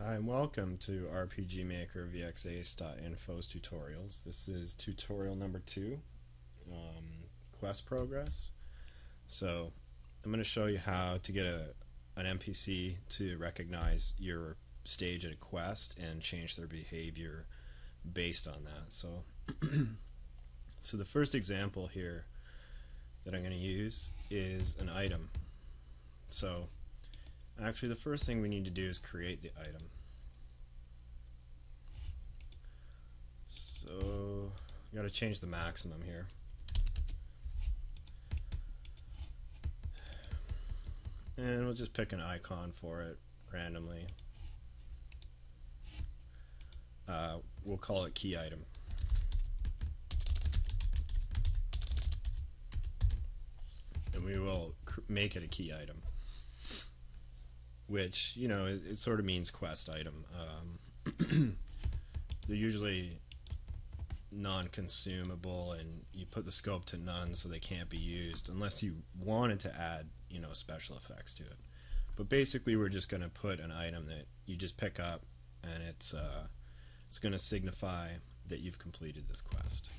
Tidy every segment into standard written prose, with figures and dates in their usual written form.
Hi and welcome to RPGMAKERVXACE.INFO's tutorials. This is tutorial number 2, quest progress. So I'm going to show you how to get an NPC to recognize your stage at a quest and change their behavior based on that. So, so the first example here that I'm going to use is an item. So actually the first thing we need to do is create the item. So you got to change the maximum here. And we'll just pick an icon for it randomly. We'll call it key item. And we will make it a key item, which, you know, it sort of means quest item. They're usually non-consumable, and you put the scope to none so they can't be used unless you wanted to add, you know, special effects to it. But basically we're just going to put an item that you just pick up, and it's going to signify that you've completed this quest.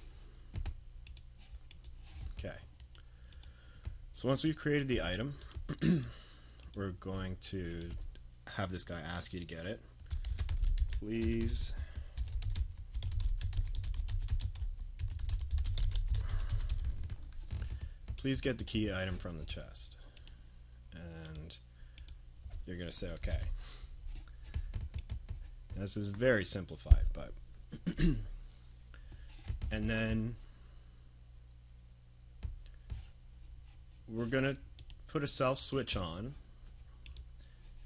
Okay, so once we've created the item, we're going to have this guy ask you to get it. Please get the key item from the chest. And you're going to say okay. This is very simplified, but and then we're going to put a self switch on,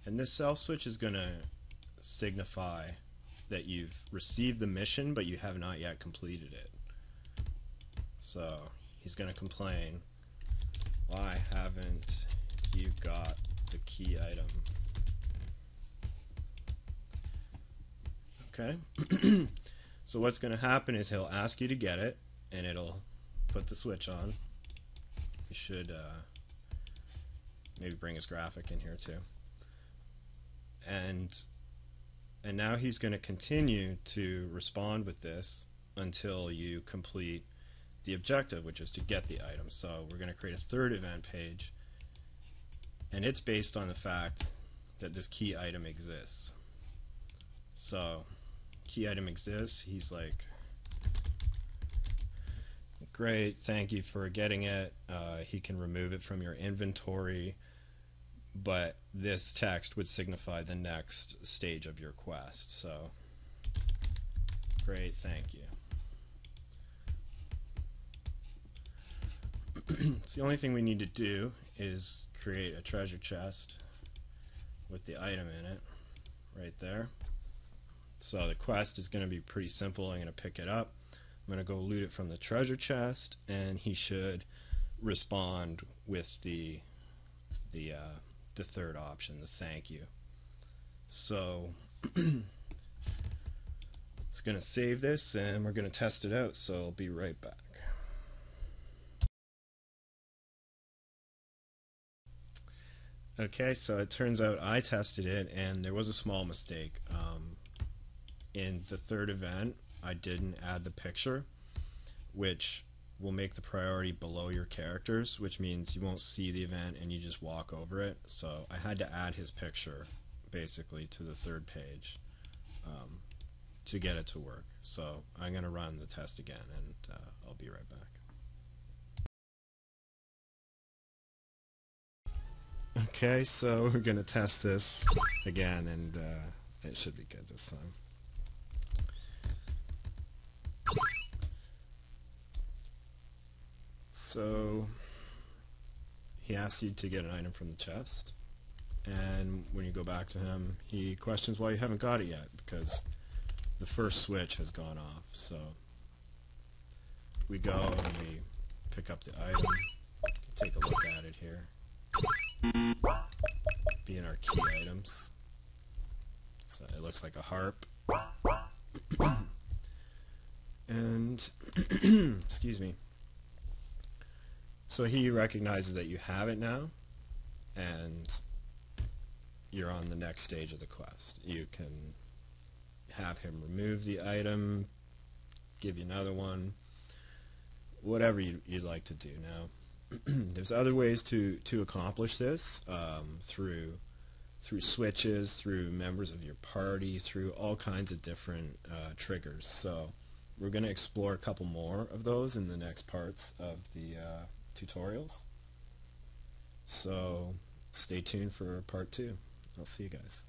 and this self switch is going to signify that you've received the mission but you have not yet completed it. So he's going to complain, why haven't you got the key item? Okay. So what's going to happen is he'll ask you to get it, and it'll put the switch on. We should maybe bring his graphic in here too. And now he's going to continue to respond with this until you complete the objective, which is to get the item. So we're going to create a third event page, and it's based on the fact that this key item exists. So key item exists, he's like, great, thank you for getting it. He can remove it from your inventory, but this text would signify the next stage of your quest. So great, thank you. So the only thing we need to do is create a treasure chest with the item in it right there. So the quest is going to be pretty simple. I'm going to pick it up, I'm going to go loot it from the treasure chest, and he should respond with the third option, the thank you. So it's going to save this, and we're going to test it out, so I'll be right back. Okay, so it turns out I tested it, and there was a small mistake. In the third event, I didn't add the picture, which will make the priority below your characters, which means you won't see the event and you just walk over it. So I had to add his picture basically to the third page to get it to work. So I'm going to run the test again, and I'll be right back. Okay, so we're going to test this again, and it should be good this time. So he asks you to get an item from the chest, and when you go back to him, he questions why you haven't got it yet, because the first switch has gone off. So we go and we pick up the item, take a look at it here. Be in our key items. So it looks like a harp. And excuse me. So he recognizes that you have it now, and you're on the next stage of the quest. You can have him remove the item, give you another one, whatever you'd like to do. Now, there's other ways to accomplish this, through switches, through members of your party, through all kinds of different triggers. So we're going to explore a couple more of those in the next parts of the tutorials. So stay tuned for part 2. I'll see you guys.